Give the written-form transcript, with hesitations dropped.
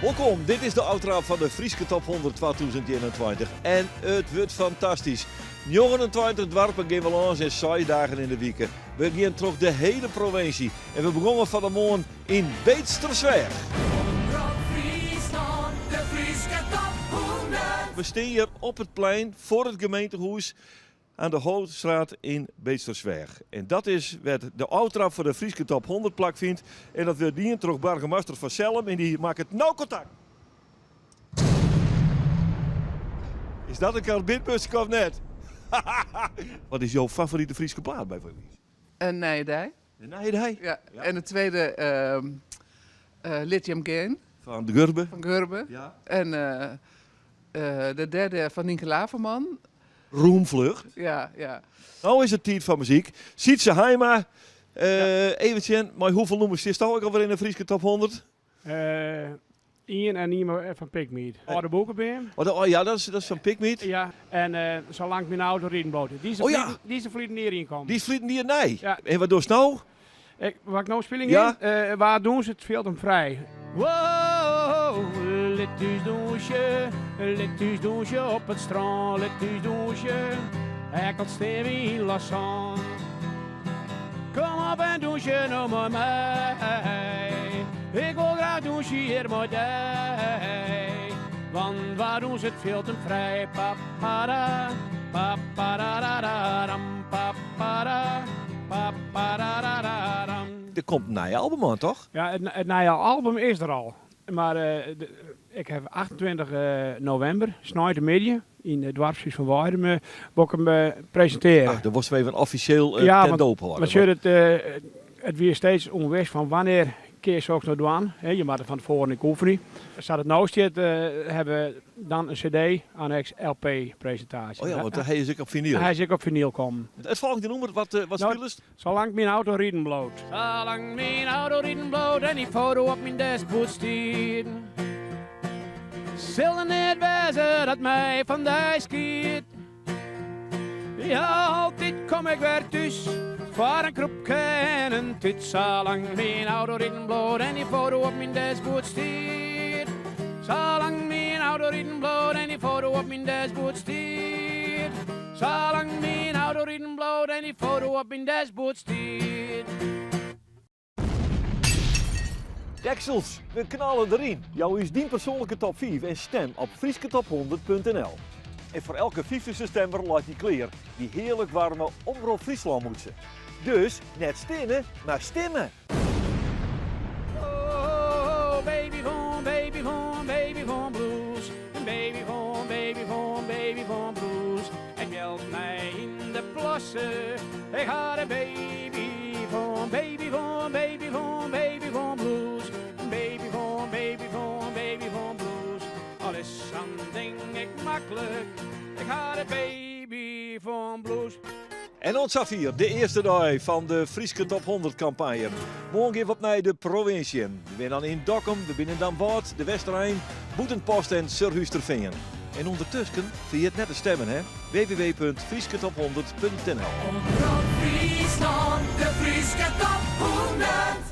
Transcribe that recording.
Welkom, dit is de uittrap van de Frieske Top 100 2021 en het wordt fantastisch. 29 dorpen gaan we langs en 6 dagen in de week. We gaan terug de hele provincie en we begonnen van de morgen in Beetstersweg. We staan hier op het plein voor het gemeentehuis aan de Hoofdstraat in Beetstersweg. En dat is wat de uittrap voor de Frieske Top 100 plak vindt. En dat wil die terug burgemeester van Selm en die maakt het nauw contact. Is dat een karbidbus of net? Wat is jouw favoriete Frieske plaat bijvoorbeeld? Een nijdij. De Nijdij? Ja. En de tweede Lithium Gain Van de Gurbe? van Gurbe. Ja. En de derde van Nienke Laverman. Roemvlucht. Ja. Nou is het tijd van muziek. Sietse Heima. Eventjes, maar hoeveel nummers is er ook alweer in de Frieske Top 100? Ian en Nima van Pikmeet. Oude boekenbeem. Oh ja, dat is van Pikmeet. Ja, en zolang mijn auto rijden bloot. Die ze vliegen neer inkomen. Die vliegen hier nee. Ja. En wat doe je nou? Wat ik nou speling Ja. in? Waar doen ze het veel om vrij? Wow, let us douchen op het strand, let us douchen. Ik had stevig last van. Kom op en douche nou met mij. Ik wil graag douchen hier met jij. Want waar doen ze het veel te vrij? Papada, papadadadadam, papada, papadadadadam. Er komt een nieuw album aan, toch? Ja, het nieuwe album is er al. Maar ik heb 28 november, Snijd de Media, in het dorpshuis van Weidem, wil ik hem presenteren. Ach, er was even officieel ten doop geworden. Maar het weer steeds onwis van wanneer keer je ook naar douane. Je maakt het van tevoren in oefening. Staat het nou zit, hebben we dan een CD annex LP presentatie. Oh ja, want hij is ook op vinyl. Hij is ook op vinyl komen. Het volgende nummer, wat spelen ze? Zolang mijn auto rijden bloot. Zolang mijn auto rijden bloot en die foto op mijn dashboard stiert. Zullen niet wezen dat mij vandaag schiet. Ja, altijd kom ik weer thuis. Voor een kroepje en een tut. Zolang mijn auto rijden bloot en die foto op mijn dashboard stiert. Zolang mijn auto rijden bloot en die foto op mijn dashboard stiert. Zolang mijn auto rijden bloot en die foto op mijn dashboard stiert. Deksels, we knallen erin. Jouw is die persoonlijke top 5 en stem op friesketop100.nl. En voor elke 5e stemmer laat die kleer die heerlijk warme Omroep Friesland moet ze. Dus net stemmen, maar stemmen. Oh, baby van, baby van, baby van blues. Baby van, baby van, baby van blues. En belt mij in de plassen. Ik ga de baby van, baby van, baby van, baby van blues. Baby van, baby van, baby van blues. Al is something ik makkelijk. Ik ga de baby van blues. En ons af hier, de eerste dag van de Frieske Top 100 campagne. Morgen even op naar de provincie. We zijn dan in Dokkum, we zijn in Dan Boord, de Westerijn, Boetenpost en Surhuistervingen. En ondertussen vergeet net te stemmen, hè? www.friesketop100.nl. Omroep Friesland, de Frieske Top 100.